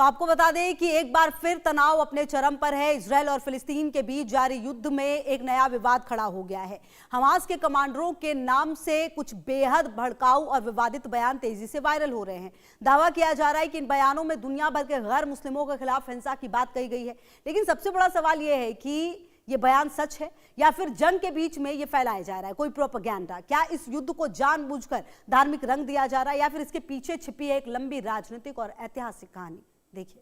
तो आपको बता दें कि एक बार फिर तनाव अपने चरम पर है। इजरायल और फिलिस्तीन के बीच जारी युद्ध में एक नया विवाद खड़ा हो गया है। हमास के कमांडरों के नाम से कुछ बेहद भड़काऊ और विवादित बयान तेजी से वायरल हो रहे हैं। दावा किया जा रहा है कि इन बयानों में दुनिया भर के गैर मुस्लिमों के खिलाफ हिंसा की बात कही गई है। लेकिन सबसे बड़ा सवाल यह है कि ये बयान सच है या फिर जंग के बीच में ये फैलाया जा रहा है कोई प्रोपेगेंडा। क्या इस युद्ध को जानबूझकर धार्मिक रंग दिया जा रहा है या फिर इसके पीछे छिपी है एक लंबी राजनीतिक और ऐतिहासिक कहानी। देखिए।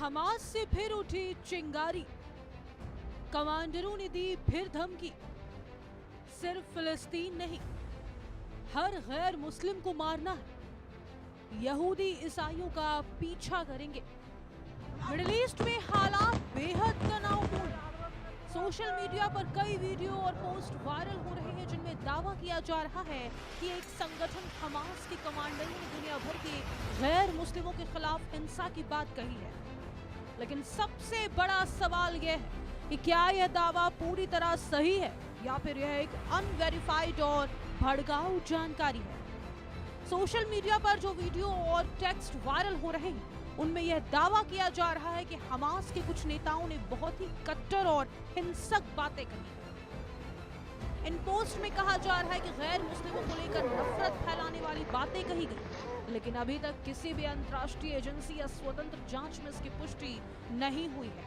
हमास से फिर उठी चिंगारी, कमांडरों ने दी फिर धमकी। सिर्फ फिलिस्तीन नहीं, हर गैर मुस्लिम को मारना है। यहूदी ईसाइयों का पीछा करेंगे। मिडिल ईस्ट में हालात बेहद तनावपूर्ण। सोशल मीडिया पर कई वीडियो और पोस्ट वायरल हो रहे हैं जिनमें दावा किया जा रहा है कि एक संगठन हमास के कमांडरों ने दुनिया भर के गैर मुस्लिमों के खिलाफ हिंसा की बात कही है। लेकिन सबसे बड़ा सवाल यह है कि क्या यह दावा पूरी तरह सही है या फिर यह एक अनवेरिफाइड और भड़काऊ जानकारी है। सोशल मीडिया पर जो वीडियो और टेक्स्ट वायरल हो रहे हैं उनमें यह दावा किया जा रहा है कि हमास के कुछ नेताओं ने बहुत ही कट्टर और हिंसक बातें कही। इन पोस्ट में कहा जा रहा है कि गैर मुस्लिमों को लेकर नफरत फैलाने वाली बातें कही गई, लेकिन अभी तक किसी भी अंतर्राष्ट्रीय एजेंसी या स्वतंत्र जांच में इसकी पुष्टि नहीं हुई है।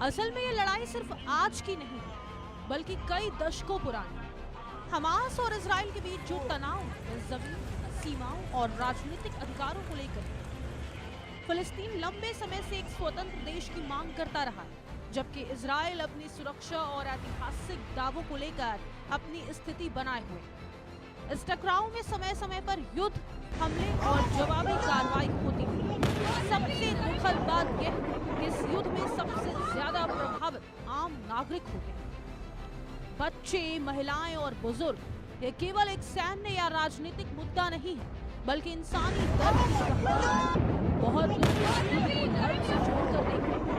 असल में ये लड़ाई सिर्फ आज की नहीं है बल्कि कई दशकों पुरानी। हमास और इजराइल के बीच जो तनाव जमीन, सीमाओं और राजनीतिक अधिकारों को लेकर, फिलिस्तीन लंबे समय से एक स्वतंत्र देश की मांग करता रहा है, जबकि इजराइल अपनी सुरक्षा और ऐतिहासिक दावों को लेकर अपनी स्थिति बनाए हुए। इस टकराव में समय समय पर युद्ध, हमले और जवाबी कार्रवाई होती है। सबसे दुखद बात यह है कि इस युद्ध में सबसे ज्यादा प्रभावित आम नागरिक होते हैं। बच्चे, महिलाएं और बुजुर्ग। ये केवल एक सैन्य या राजनीतिक मुद्दा नहीं है बल्कि इंसानी दर्द की कहानी। बहुत लोग इस युद्ध को धर्म से जोड़कर देखते हैं,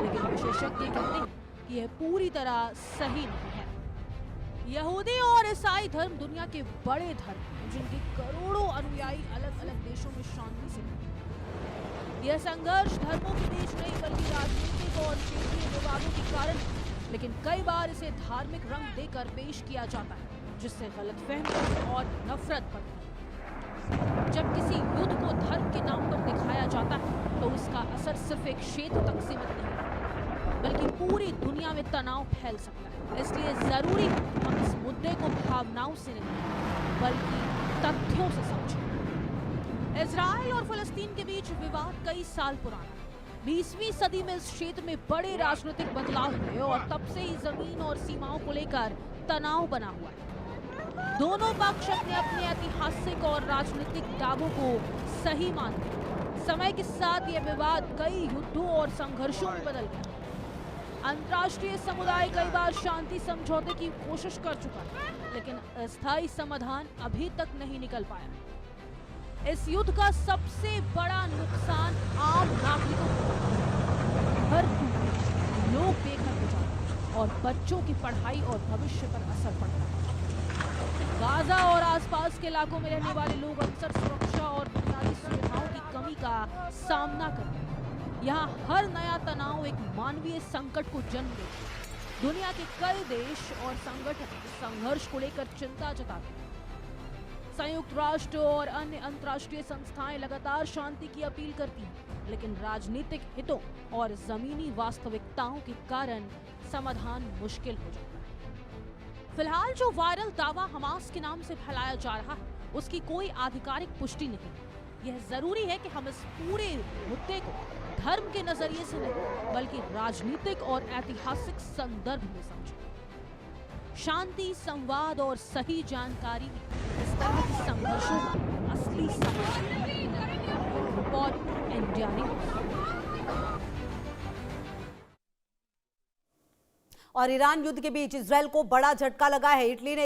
लेकिन विशेषज्ञ कहते हैं कि यह पूरी तरह सही नहीं है। यहूदी और ईसाई धर्म दुनिया के बड़े धर्म हैं जिनके करोड़ों अनुयायी अलग अलग देशों में शांति से रहते हैं। यह संघर्ष धर्मों के बीच नहीं बल्कि राजनीतिक और क्षेत्रीय विवादों के कारण है। लेकिन कई बार इसे धार्मिक रंग देकर पेश किया जाता है जिससे गलतफहमी और नफरत बढ़ती है। जब किसी युद्ध को धर्म के नाम पर दिखाया जाता है तो इसका असर सिर्फ एक क्षेत्र तक सीमित नहीं है बल्कि पूरी दुनिया में तनाव फैल सकता है। इसलिए जरूरी है कि हम इस मुद्दे को भावनाओं से नहीं बल्कि तथ्यों से समझें। इजराइल और फिलिस्तीन के बीच विवाद कई साल पुराना है। 20वीं सदी में इस क्षेत्र में बड़े राजनीतिक बदलाव हुए और तब से ही जमीन और सीमाओं को लेकर तनाव बना हुआ है। दोनों पक्ष अपने ऐतिहासिक और राजनीतिक दावों को सही मानते हैं। समय के साथ यह विवाद कई युद्धों और संघर्षों में बदल गया। अंतर्राष्ट्रीय समुदाय कई बार शांति समझौते की कोशिश कर चुका है, लेकिन अस्थायी समाधान अभी तक नहीं निकल पाया। इस युद्ध का सबसे बड़ा नुकसान आम नागरिकों को, घर टूटते, लोग बेघर हो जाते और बच्चों की पढ़ाई और भविष्य पर असर पड़ता है। गाजा और आसपास के इलाकों में रहने वाले लोग अक्सर सुरक्षा और बुनियादी सुविधाओं की कमी का सामना करते हैं। यहाँ हर नया तनाव एक मानवीय संकट को जन्म देता है। दुनिया के कई देश और संगठन इस संघर्ष को लेकर चिंता जताते हैं। संयुक्त राष्ट्र और अन्य अंतर्राष्ट्रीय संस्थाएं लगातार शांति की अपील करती हैं, लेकिन राजनीतिक हितों और जमीनी वास्तविकताओं के कारण समाधान मुश्किल हो जाता है। फिलहाल जो वायरल दावा हमास के नाम से फैलाया जा रहा है, उसकी कोई आधिकारिक पुष्टि नहीं। यह जरूरी है कि हम इस पूरे मुद्दे को धर्म के नजरिए से नहीं, बल्कि राजनीतिक और ऐतिहासिक संदर्भ में समझें। शांति, संवाद और सही जानकारी इस तरह के संघर्षों का असली समाधान है। Report India news. और ईरान युद्ध के बीच इजरायल को बड़ा झटका लगा है। इटली ने